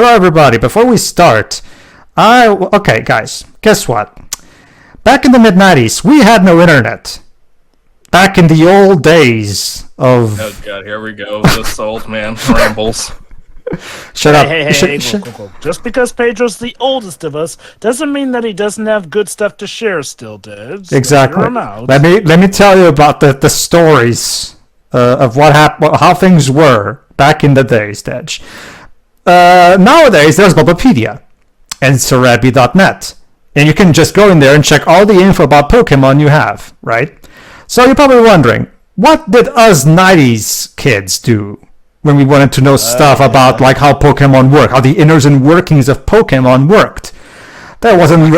Hello everybody, before we start, okay guys, guess what? Back in the mid-90s, we had no internet. Back in the old days of... Oh god, here we go, this old man rambles. Shut up. Hey, whoa. Just because Pedro's the oldest of us doesn't mean that he doesn't have good stuff to share still, Debs. Exactly. Let me tell you about the stories of what happened, how things were back in the days, Dej. Nowadays, there's Bulbapedia and Cerebi.net. And you can just go in there and check all the info about Pokemon you have, right? So you're probably wondering, what did us 90s kids do when we wanted to know stuff about like how Pokemon work, how the inners and workings of Pokemon worked? That wasn't...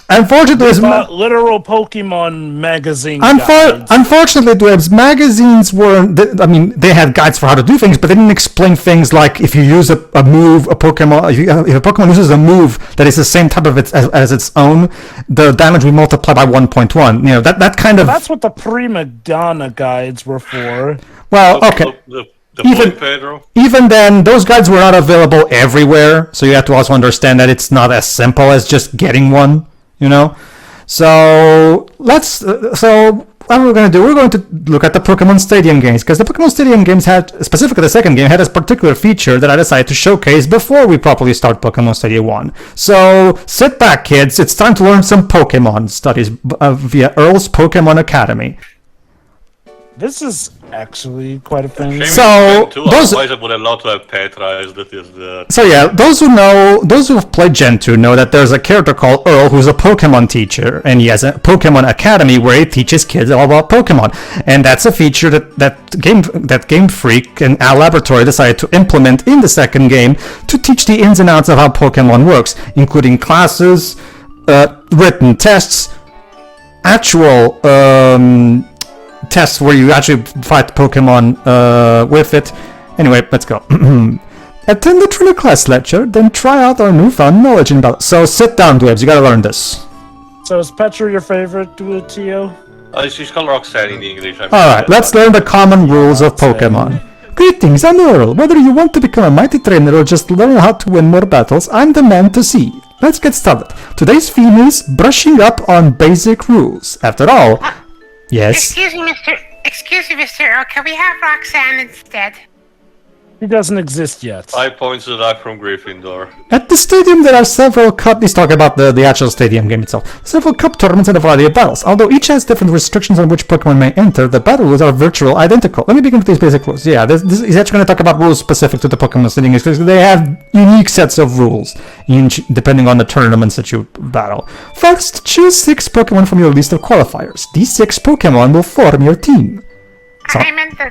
Unfortunately, literal Pokemon magazine. Unfortunately, Dwebs, magazines weren't. I mean, they had guides for how to do things, but they didn't explain things like if you use a move, a Pokemon. If a Pokemon uses a move that is the same type of as its own, the damage will multiply by 1.1. You know that kind of. That's what the prima donna guides were for. Well, okay. Even then, those guides were not available everywhere, so you have to also understand that it's not as simple as just getting one. You know, so so what we're going to do, we're going to look at the Pokémon Stadium games, because the Pokémon Stadium games had, specifically the second game, had a particular feature that I decided to showcase before we properly start Pokémon Stadium 1. So sit back, kids, it's time to learn some Pokémon studies via Earl's Pokémon Academy. This is actually quite a thing. So those who have played Gen 2 know that there's a character called Earl who's a Pokemon teacher, and he has a Pokemon Academy where he teaches kids all about Pokemon. And that's a feature that Game Freak and Al Laboratory decided to implement in the second game to teach the ins and outs of how Pokemon works, including classes, written tests, actual tests where you actually fight Pokemon with it. Anyway, let's go. Attend the Trainer class lecture, then try out our newfound knowledge in battle. So sit down, Dwebs, you gotta learn this. So is Pedro your favorite, Tio? She's called Roxanne in English. Alright, let's learn the common rules of Pokemon. Greetings, I'm Earl. Whether you want to become a mighty trainer or just learn how to win more battles, I'm the man to see. Let's get started. Today's theme is brushing up on basic rules. After all, yes. Excuse me, Mr. Earl. Can we have Roxanne instead? He doesn't exist yet. 5 points to die from Gryffindor. At the stadium, there are several cup. Let's talk about the actual stadium game itself. Several cup tournaments and a variety of battles. Although each has different restrictions on which Pokemon may enter, the battle rules are virtually identical. Let me begin with these basic rules. Yeah, this is actually going to talk about rules specific to the Pokemon Stadium because they have unique sets of rules depending on the tournaments that you battle. First, choose 6 Pokemon from your list of qualifiers. These 6 Pokemon will form your team. So, I meant the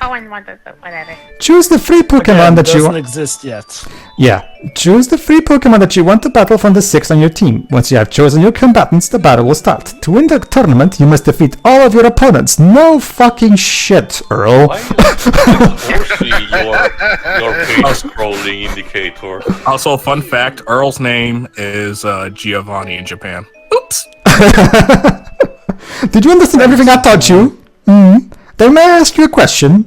Hoenn one, whatever. Choose the free Pokemon that you doesn't exist yet. Yeah, choose the free Pokemon that you want to battle from the 6 on your team. Once you have chosen your combatants, the battle will start. To win the tournament, you must defeat all of your opponents. No fucking shit, Earl. Why is your page scrolling indicator? Also, fun fact, Earl's name is Giovanni in Japan. Oops! Did you understand everything I taught you? Mm-hmm. Then may I ask you a question?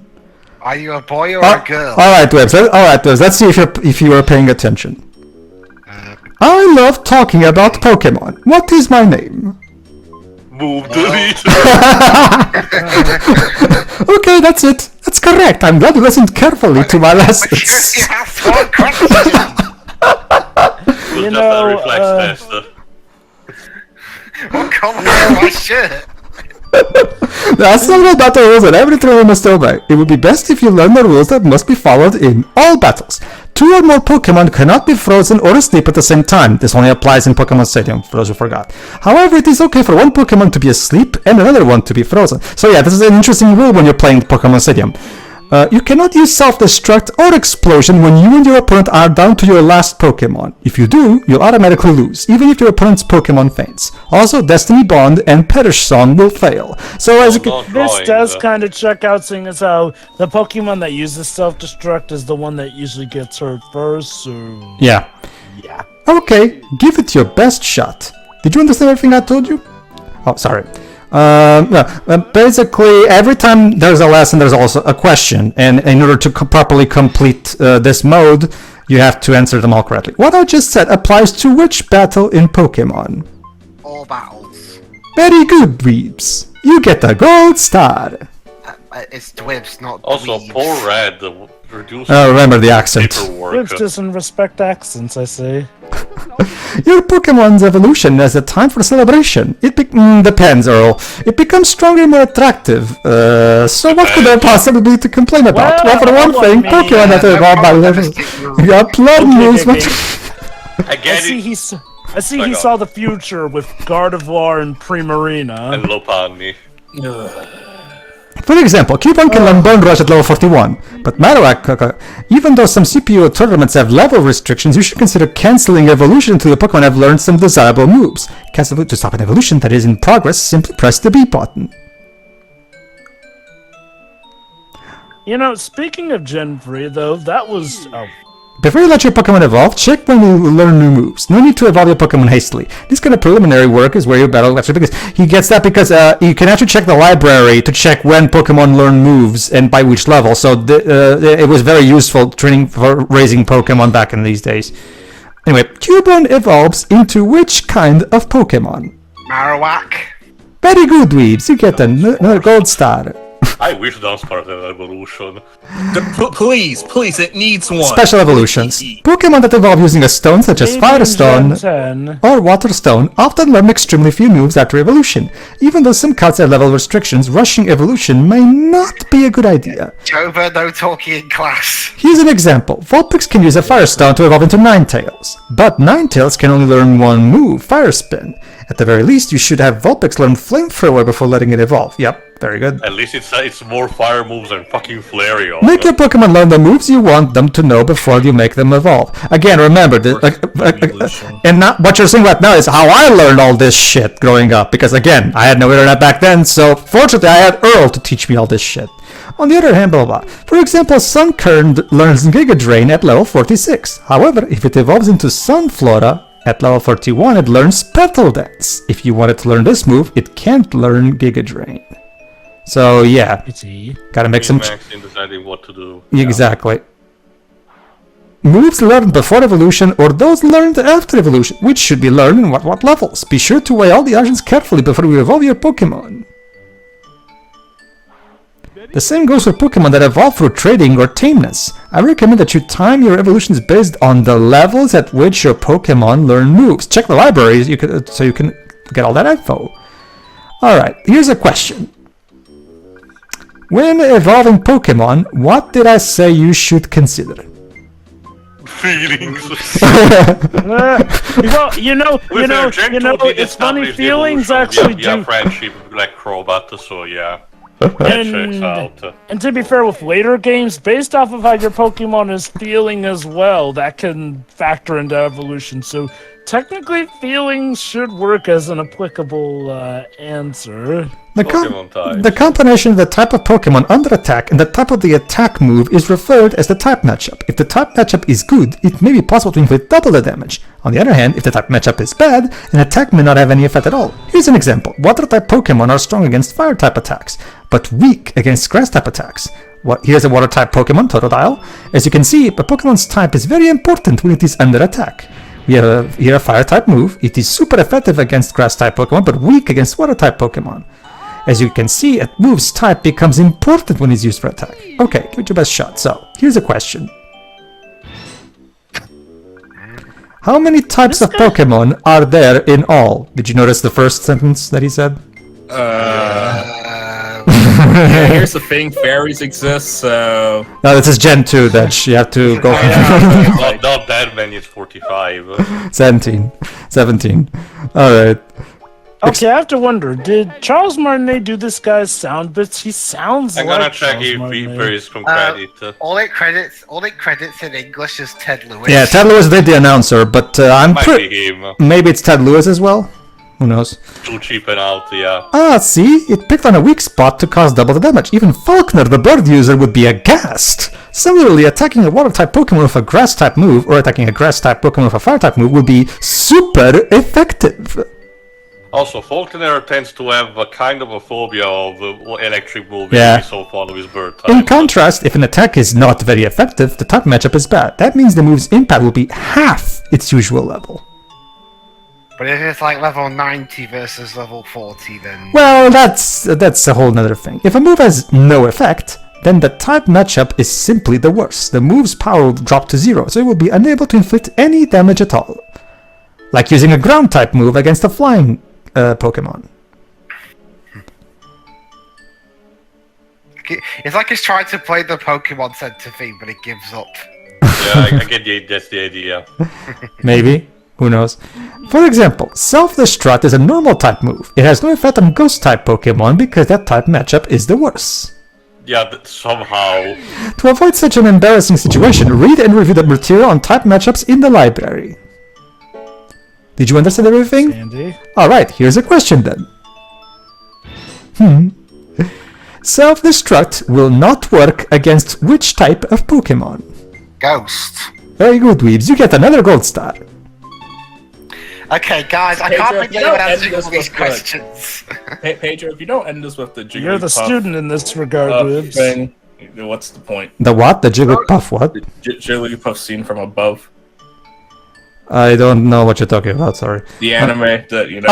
Are you a boy or a girl? Alright, Webs. Let's see if you are paying attention. I love talking about Pokemon. What is my name? Move delete. Okay, that's it. That's correct. I'm glad you listened carefully to my lessons. You have one question. You know, a reflex test. What color is my shirt? There are several battle rules that every trainer must obey. It would be best if you learn the rules that must be followed in all battles. 2 or more Pokemon cannot be frozen or asleep at the same time. This only applies in Pokémon Stadium, for those who forgot. However, it is okay for one Pokemon to be asleep and another one to be frozen. So yeah, this is an interesting rule when you're playing Pokémon Stadium. You cannot use self-destruct or explosion when you and your opponent are down to your last Pokemon. If you do, you'll automatically lose, even if your opponent's Pokemon faints. Also, Destiny Bond and Perish Song will fail. So as this does kind of check out, seeing as how the Pokemon that uses self-destruct is the one that usually gets hurt first, so... Yeah. Okay, give it your best shot. Did you understand everything I told you? Oh, sorry. Basically, every time there's a lesson, there's also a question, and in order to properly complete this mode, you have to answer them all correctly. What I just said applies to which battle in Pokemon? All battles. Very good, Dweebs. You get a gold star. It's dweebs, not Also, dweebs. poor Red reduced Remember the accent. paperwork. Which doesn't respect accents, I say. Your Pokemon's evolution is a time for celebration. It depends, Earl. It becomes stronger and more attractive. So what could there possibly be to complain about? Well, for one thing, Pokemon that evolved by level. You got blood moves. Again, I see he saw the future with Gardevoir and Primarina. and Lopunny. For example, Cubone can learn Bone Rush at level 41, but Marowak, even though some CPU tournaments have level restrictions, you should consider cancelling evolution until the Pokemon have learned some desirable moves. Cancel to stop an evolution that is in progress, simply press the B button. You know, speaking of Gen 3, though, that was... Before you let your Pokemon evolve, check when you learn new moves. No need to evolve your Pokemon hastily. This kind of preliminary work is where you battle after, because he gets that because you can actually check the library to check when Pokemon learn moves and by which level. So it was very useful training for raising Pokemon back in these days. Anyway, Cubone evolves into which kind of Pokemon? Marowak. Very good, Dweebs. You get another gold star. I wish Dunsparce had an evolution. Please, it needs one. Special evolutions. Pokemon that evolve using a stone such as Fire Stone or Water Stone often learn extremely few moves after evolution. Even though some cards have level restrictions, rushing evolution may not be a good idea. Jova, no talking in class. Here's an example. Vulpix can use a Fire Stone to evolve into Ninetales, but Ninetales can only learn one move, Fire Spin. At the very least, you should have Vulpix learn Flamethrower before letting it evolve. Yep, very good. At least it's more fire moves than fucking Flareon. Make your Pokemon learn the moves you want them to know before you make them evolve. Again, remember, and not what you're saying right now is how I learned all this shit growing up. Because again, I had no internet back then, so fortunately I had Earl to teach me all this shit. On the other hand, blah blah blah. For example, Sunkern learns Giga Drain at level 46. However, if it evolves into Sunflora at level 41, it learns Petal Dance. If you wanted to learn this move, it can't learn Giga Drain. So yeah, gotta make some. In deciding what to do. Exactly. Moves learned before evolution or those learned after evolution, which should be learned in what levels. Be sure to weigh all the options carefully before you evolve your Pokemon. The same goes for Pokemon that evolve through trading or tameness. I recommend that you time your evolutions based on the levels at which your Pokemon learn moves. Check the libraries so you can get all that info. Alright, here's a question. When evolving Pokemon, what did I say you should consider? Feelings. Well, you know, it's funny, feelings actually do... friendship with like Crobat, so yeah. That checks out. And to be fair, with later games, based off of how your Pokemon is feeling as well, that can factor into evolution. So technically, feelings should work as an applicable answer. The combination of the type of Pokemon under attack and the type of the attack move is referred as the type matchup. If the type matchup is good, it may be possible to inflict double the damage. On the other hand, if the type matchup is bad, an attack may not have any effect at all. Here's an example. Water-type Pokemon are strong against Fire-type attacks, but weak against Grass-type attacks. Here's a Water-type Pokemon, Totodile. As you can see, a Pokemon's type is very important when it is under attack. We have here a Fire-type move. It is super effective against Grass-type Pokemon, but weak against Water-type Pokemon. As you can see, a move's type becomes important when it's used for attack. Okay, give it your best shot. So, here's a question. How many types of Pokemon are there in all? Did you notice the first sentence that he said? Yeah, here's the thing, fairies exist, so... No, this is Gen 2, that you have to go... not that many, it's 45. 17. Alright. Okay, I have to wonder, did Charles Martinet do this guy's sound bits? He sounds I'm like gonna check Charles if Martinet. there is some credit. All it credits in English is Ted Lewis. Yeah, Ted Lewis did the announcer, but I'm Might be him. maybe it's Ted Lewis as well? Who knows? Too cheap and out, yeah. Ah, see? It picked on a weak spot to cause double the damage. Even Faulkner, the bird user, would be aghast. Similarly, attacking a water-type Pokemon with a grass-type move, or attacking a grass-type Pokemon with a fire-type move, would be super effective. Also, Faulkner tends to have a kind of a phobia of electric moving Yeah. so fond of his bird type. In contrast, if an attack is not very effective, the type matchup is bad. That means the move's impact will be half its usual level. But if it's like level 90 versus level 40, then... Well, that's a whole nother thing. If a move has no effect, then the type matchup is simply the worst. The move's power will drop to 0, so it will be unable to inflict any damage at all. Like using a ground type move against a flying Pokemon. It's like it's trying to play the Pokemon Center theme, but it gives up. Yeah, I get that's the idea. Maybe. Who knows? For example, Self-Destruct is a normal type move. It has no effect on ghost type Pokemon because that type matchup is the worst. Yeah, somehow. To avoid such an embarrassing situation, read and review the material on type matchups in the library. Did you understand everything? Andy? Alright, here's a question then. Self-Destruct will not work against which type of Pokemon? Ghost. Very good, Weebs. You get another gold star. Okay, guys, I Pedro, can't if believe you anyone don't answering end all this these with good. questions. Pedro, if you don't end this with the Jigglypuff You're the student in this regard, Wibbs. thing, what's the point? The what? The Jigglypuff what? Jigglypuff seen from above. I don't know what you're talking about, sorry. The anime that, you know...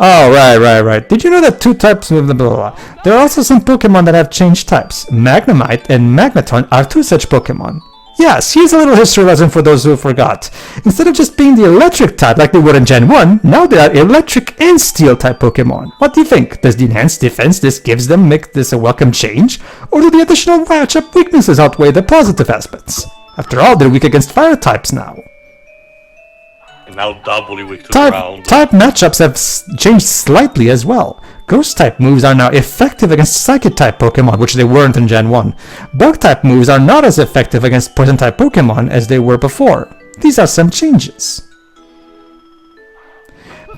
Right. Did you know that two types of blah, blah, blah. There are also some Pokemon that have changed types. Magnemite and Magneton are two such Pokemon. Yes, here's a little history lesson for those who forgot. Instead of just being the electric type like they were in Gen 1, now they are electric and steel type Pokemon. What do you think? Does the enhanced defense this gives them make this a welcome change? Or do the additional matchup weaknesses outweigh the positive aspects? After all, they're weak against fire types now. And now doubly weak to the ground. Type matchups have changed slightly as well. Ghost type moves are now effective against Psychic type Pokemon, which they weren't in Gen 1. Bug type moves are not as effective against Poison type Pokemon as they were before. These are some changes.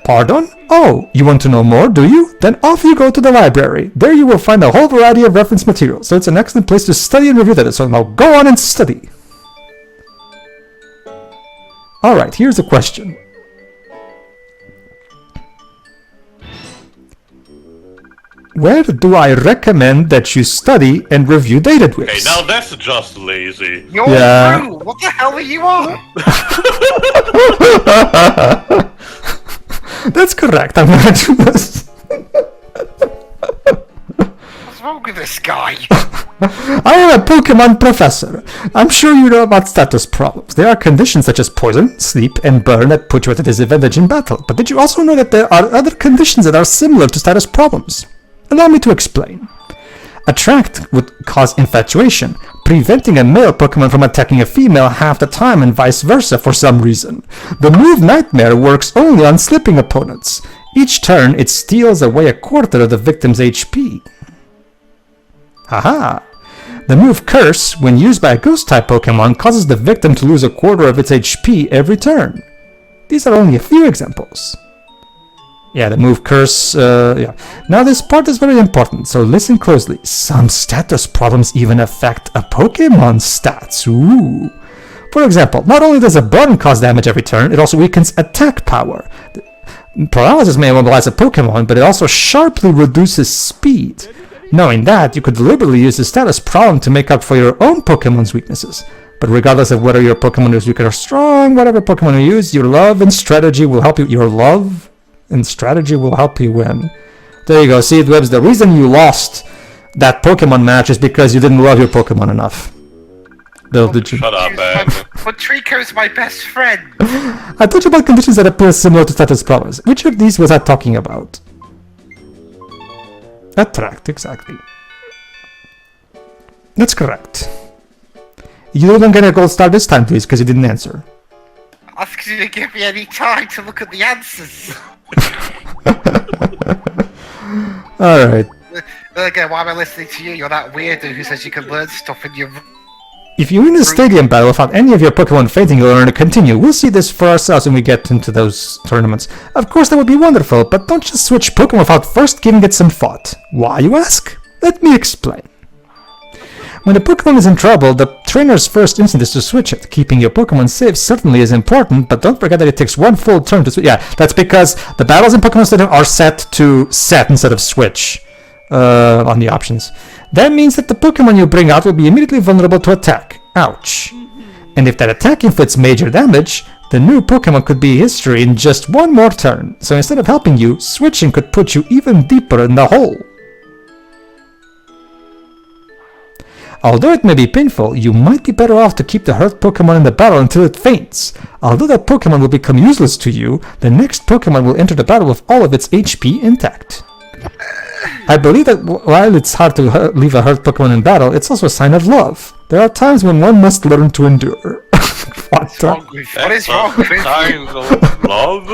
Pardon? Oh, you want to know more, do you? Then off you go to the library. There you will find a whole variety of reference material, so it's an excellent place to study and review that. So now go on and study. Alright, here's a question. Where do I recommend that you study and review data Hey, dwips? now that's just lazy. You're Yeah. through. What the hell are you on? That's correct, I'm gonna do this. What's wrong with this guy? I am a Pokemon professor. I'm sure you know about status problems. There are conditions such as poison, sleep, and burn that put you at a disadvantage in battle. But did you also know that there are other conditions that are similar to status problems? Allow me to explain. Attract would cause infatuation, preventing a male Pokemon from attacking a female half the time and vice versa for some reason. The move Nightmare works only on slipping opponents. Each turn, it steals away a quarter of the victim's HP. Haha! The move Curse, when used by a Ghost-type Pokemon, causes the victim to lose a quarter of its HP every turn. These are only a few examples. Yeah, the move Curse, yeah. Now this part is very important, so listen closely. Some status problems even affect a Pokemon's stats. Ooh. For example, not only does a burn cause damage every turn, it also weakens attack power. Paralysis may immobilize a Pokemon, but it also sharply reduces speed. Knowing that, you could deliberately use the status problem to make up for your own Pokemon's weaknesses. But regardless of whether your Pokemon is weak or strong, whatever Pokemon you use, your love and strategy will help you. Your love and strategy will help you win. There you go. See, Webbs, the reason you lost that Pokemon match is because you didn't love your Pokemon enough. Did you? Shut up, man. But Trico's my best friend. I told you about conditions that appear similar to status problems. Which of these was I talking about? Attract, exactly. That's correct. You don't get a gold star this time, please, because you didn't answer. Ask you to give me any time to look at the answers. Alright. Again, why am I listening to you? You're that weirdo who says you can learn stuff in your... If you win the stadium battle without any of your Pokemon fainting, you'll learn to continue. We'll see this for ourselves when we get into those tournaments. Of course, that would be wonderful, but don't just switch Pokemon without first giving it some thought. Why, you ask? Let me explain. When a Pokemon is in trouble, the trainer's first instinct is to switch it. Keeping your Pokemon safe certainly is important, but don't forget that it takes one full turn to switch. Yeah, that's because the battles in Pokemon Stadium are set to set instead of switch on the options. That means that the Pokemon you bring out will be immediately vulnerable to attack. Ouch. And if that attack inflicts major damage, the new Pokemon could be history in just one more turn. So instead of helping you, switching could put you even deeper in the hole. Although it may be painful, you might be better off to keep the hurt Pokemon in the battle until it faints. Although that Pokemon will become useless to you, the next Pokemon will enter the battle with all of its HP intact. I believe that while it's hard to leave a hurt Pokemon in battle, it's also a sign of love. There are times when one must learn to endure. What is wrong with Signs of love?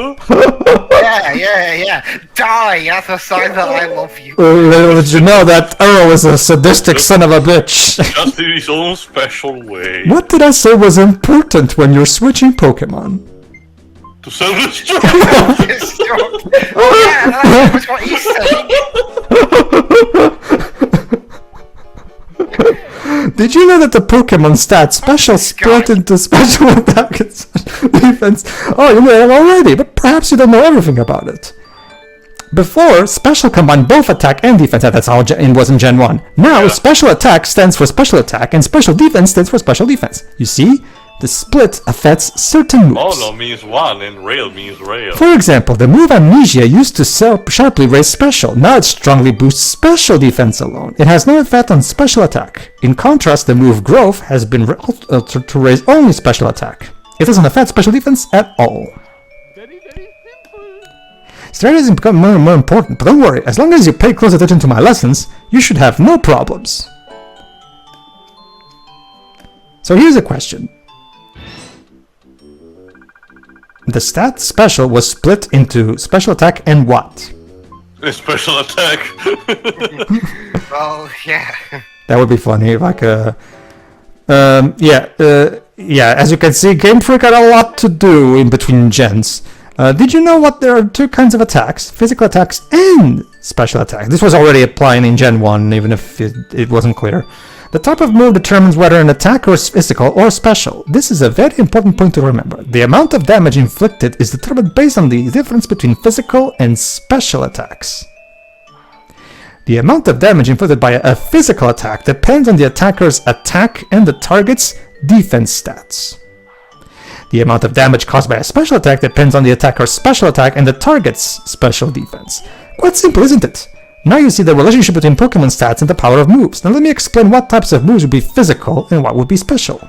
Yeah. Die, that's a sign that I love you. Did you know that Earl is a sadistic son of a bitch? Just in his own special way. What did I say was important when you're switching Pokemon? To self-destruct. Oh yeah, that's what he's saying. Did you know that the Pokemon stats special split into special attack and special defense? Oh, you know that already, but perhaps you don't know everything about it. Before, special combined both attack and defense. That's how it was in Gen 1. Now, special attack stands for special attack, and special defense stands for special defense. You see? The split affects certain moves. Mono means one and rail means rail. For example, the move Amnesia used to sharply raise special. Now it strongly boosts special defense alone. It has no effect on special attack. In contrast, the move Growth has been altered to raise only special attack. It doesn't affect special defense at all. Very simple. Strategies become more and more important, but don't worry, as long as you pay close attention to my lessons, you should have no problems. So here's a question. The stat special was split into special attack and what? A special attack. Oh yeah. That would be funny if I could. Yeah. As you can see, Game Freak had a lot to do in between gens. Did you know what there are two kinds of attacks? Physical attacks and special attacks. This was already applying in Gen 1, even if it wasn't clear. The type of move determines whether an attack is physical or special. This is a very important point to remember. The amount of damage inflicted is determined based on the difference between physical and special attacks. The amount of damage inflicted by a physical attack depends on the attacker's attack and the target's defense stats. The amount of damage caused by a special attack depends on the attacker's special attack and the target's special defense. Quite simple, isn't it? Now you see the relationship between Pokemon stats and the power of moves. Now let me explain what types of moves would be physical and what would be special.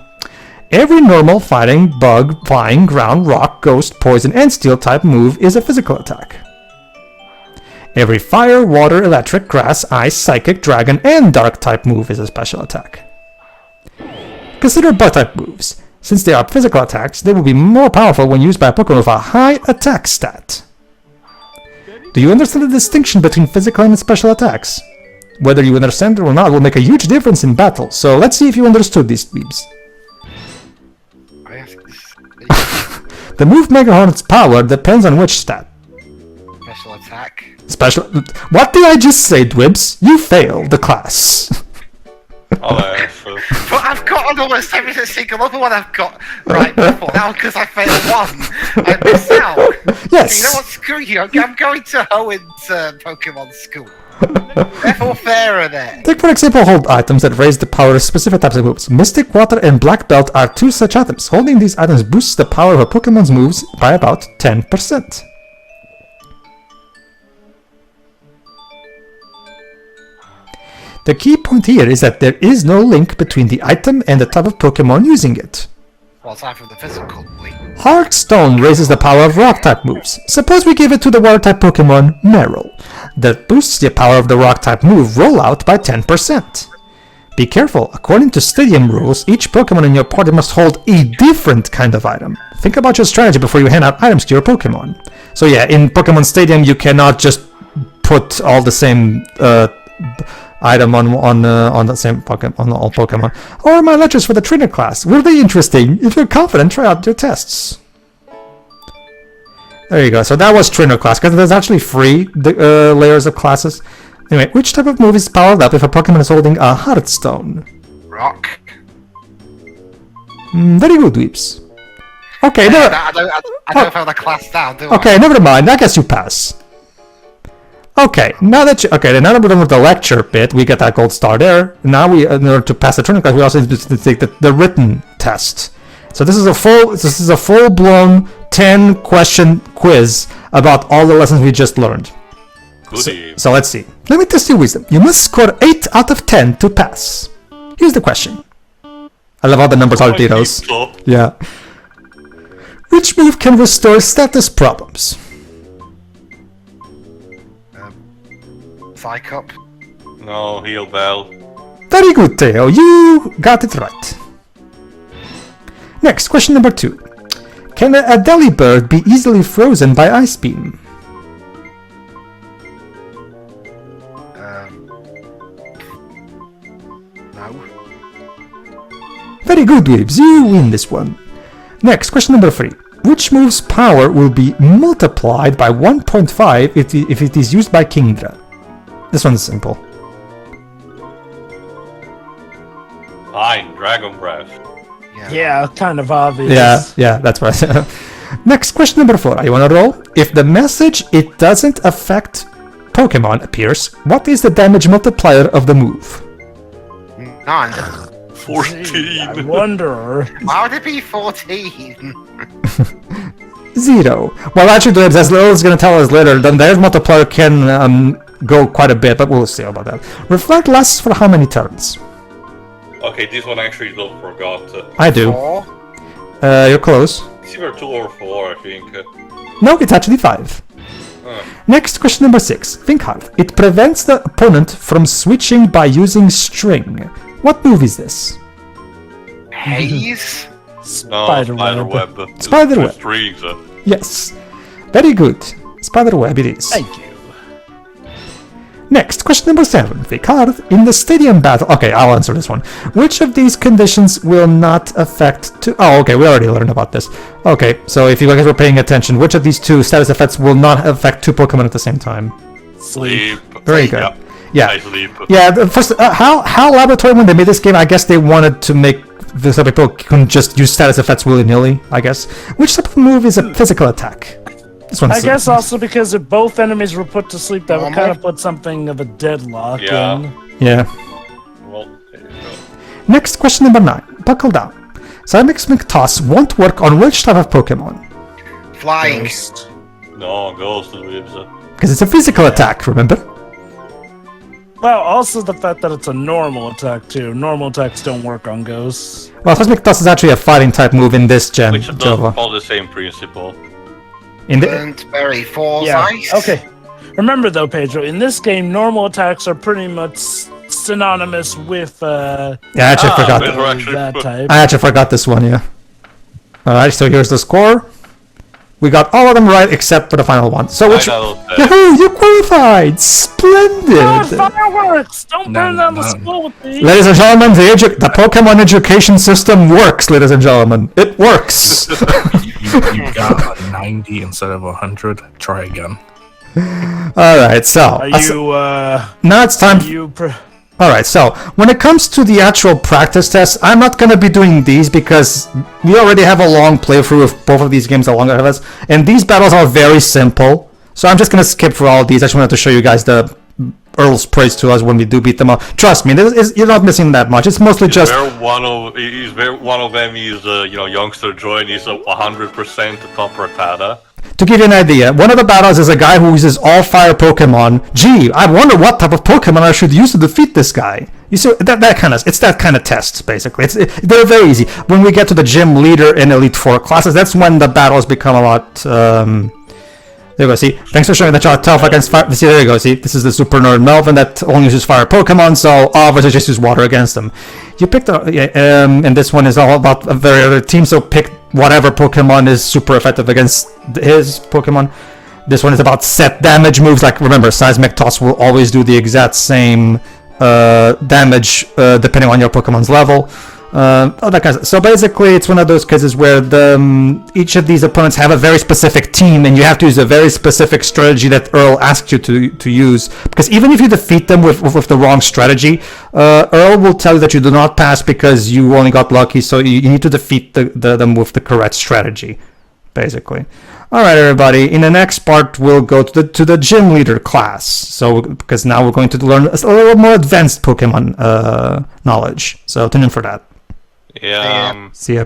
Every normal fighting, bug, flying, ground, rock, ghost, poison, and steel type move is a physical attack. Every fire, water, electric, grass, ice, psychic, dragon, and dark type move is a special attack. Consider bug type moves. Since they are physical attacks, they will be more powerful when used by a Pokemon with a high attack stat. Do you understand the distinction between physical and special attacks? Whether you understand it or not will make a huge difference in battle, so let's see if you understood these weebs. The move Mega Hornet's power depends on which stat? Special attack. Special... What did I just say, Dwibs? You failed the class. But I've got almost every single other one I've got right before now because I failed one. I missed out. Yes. You know what? Screw you. I'm going to Hoen's Pokemon school. Therefore, fairer there. Take for example hold items that raise the power of specific types of moves. Mystic Water and Black Belt are two such items. Holding these items boosts the power of a Pokemon's moves by about 10%. The key point here is that there is no link between the item and the type of Pokemon using it. Well, aside from the physical link. Hearthstone raises the power of Rock-type moves. Suppose we give it to the Water-type Pokemon, Meryl. That boosts the power of the Rock-type move Rollout by 10%. Be careful, according to Stadium rules, each Pokemon in your party must hold a different kind of item. Think about your strategy before you hand out items to your Pokemon. So yeah, in Pokémon Stadium you cannot just put all the same item on the same Pokemon, on all Pokemon. Or my lectures for the trainer class. Really interesting. If you're confident, try out your tests. There you go. So that was trainer class, because there's actually free layers of classes. Anyway, which type of move is powered up if a Pokemon is holding a Hearthstone? Rock. Very good, Weeps. Okay, never. I don't know the class down, do I? Okay, never mind. I guess you pass. Okay, now that now that we're done with the lecture bit, we get that gold star there. Now we, in order to pass the training class, we also need to take the written test. So this is a full-blown 10-question quiz about all the lessons we just learned. So let's see. Let me test your wisdom. You must score 8 out of 10 to pass. Here's the question. I love how the numbers are zeros. Yeah. Which move can restore status problems? Psych-up. No, heal bell. Very good, Theo. You got it right. Next, question number 2. Can a delibird be easily frozen by ice beam? No. Very good, Weebs. You win this one. Next, question number 3. Which move's power will be multiplied by 1.5 if it is used by Kingdra? This one's simple. Fine, Dragon Breath. Yeah, kind of obvious. Yeah, that's what I said. Next, question number 4. Are you on a roll? If the message "it doesn't affect Pokemon" appears, what is the damage multiplier of the move? 9. 14. I wonder. Why would it be 14? 0. Well, actually, as Lil is going to tell us later, the damage multiplier can go quite a bit, but we'll see about that. Reflect lasts for how many turns? Okay, this one actually don't forgot. I do. 4? You're close. It's either 2 or 4, I think. No, it's actually 5. Next, question number 6. Think hard. It prevents the opponent from switching by using string. What move is this? Haze? No, Spiderweb. Spiderweb. Spiderweb. Strings. Yes. Very good. Spiderweb it is. Thank you. Next, question number 7. Think hard. In the stadium battle... Okay, I'll answer this one. Which of these conditions will not affect... Oh, okay, we already learned about this. Okay, so if you guys were paying attention, which of these 2 status effects will not affect 2 Pokemon at the same time? Sleep. Very good. Yeah. I sleep. Yeah, first, how Laboratory, when they made this game, I guess they wanted to make this so people can just use status effects willy-nilly, I guess. Which type of move is a physical attack? This one's I guess also because if both enemies were put to sleep, that would kind of put something of a deadlock in. Yeah. Well, there you go. Next, question number 9. Buckle down. Psymix McToss won't work on which type of Pokemon? Flying. No, Ghost lives. Because it's a physical attack, remember? Well, also the fact that it's a normal attack, too. Normal attacks don't work on ghosts. Well, Psymix McToss is actually a fighting type move in this gen, Which does Jova. all the same principle. In the... Burnt Berry, Falls Yeah, Ice. okay. Remember, though, Pedro, in this game, normal attacks are pretty much synonymous with, Yeah, I actually forgot. Pedro actually that put- type. I actually forgot this one, yeah. Alright, so here's the score. We got all of them right except for the final one. So which... Yahoo! You qualified! Splendid! God, fireworks! Don't burn down the school with me! Ladies and gentlemen, the Pokemon education system works, ladies and gentlemen. It works! You got a 90 instead of 100. Try again. Alright, so... Are you, now it's time... Alright, so when it comes to the actual practice tests, I'm not going to be doing these because we already have a long playthrough of both of these games along ahead of us, and these battles are very simple. So I'm just going to skip through all of these. I just wanted to show you guys the Earl's praise to us when we do beat them up. Trust me, you're not missing that much. It's mostly just... one of them is, youngster Joy, and he's 100% top Rattata. To give you an idea, one of the battles is a guy who uses all fire Pokemon. Gee, I wonder what type of Pokemon I should use to defeat this guy. You see, it's that kind of test, basically. They're very easy. When we get to the gym leader and Elite Four classes, that's when the battles become a lot. There you go. See, thanks for showing that you're tough against fire. See, there you go. See, this is the Super Nerd Melvin that only uses fire Pokemon, so all of us just use water against them. You picked, and this one is all about a very other team, so pick whatever Pokemon is super effective against his Pokemon. This one is about set damage moves. Like, remember, Seismic Toss will always do the exact same damage depending on your Pokemon's level. So basically, it's one of those cases where each of these opponents have a very specific team, and you have to use a very specific strategy that Earl asked you to use. Because even if you defeat them with the wrong strategy, Earl will tell you that you do not pass because you only got lucky. So you need to defeat them with the correct strategy, basically. All right, everybody. In the next part, we'll go to the gym leader class. So because now we're going to learn a little more advanced Pokemon knowledge. So tune in for that. Yeah. See ya.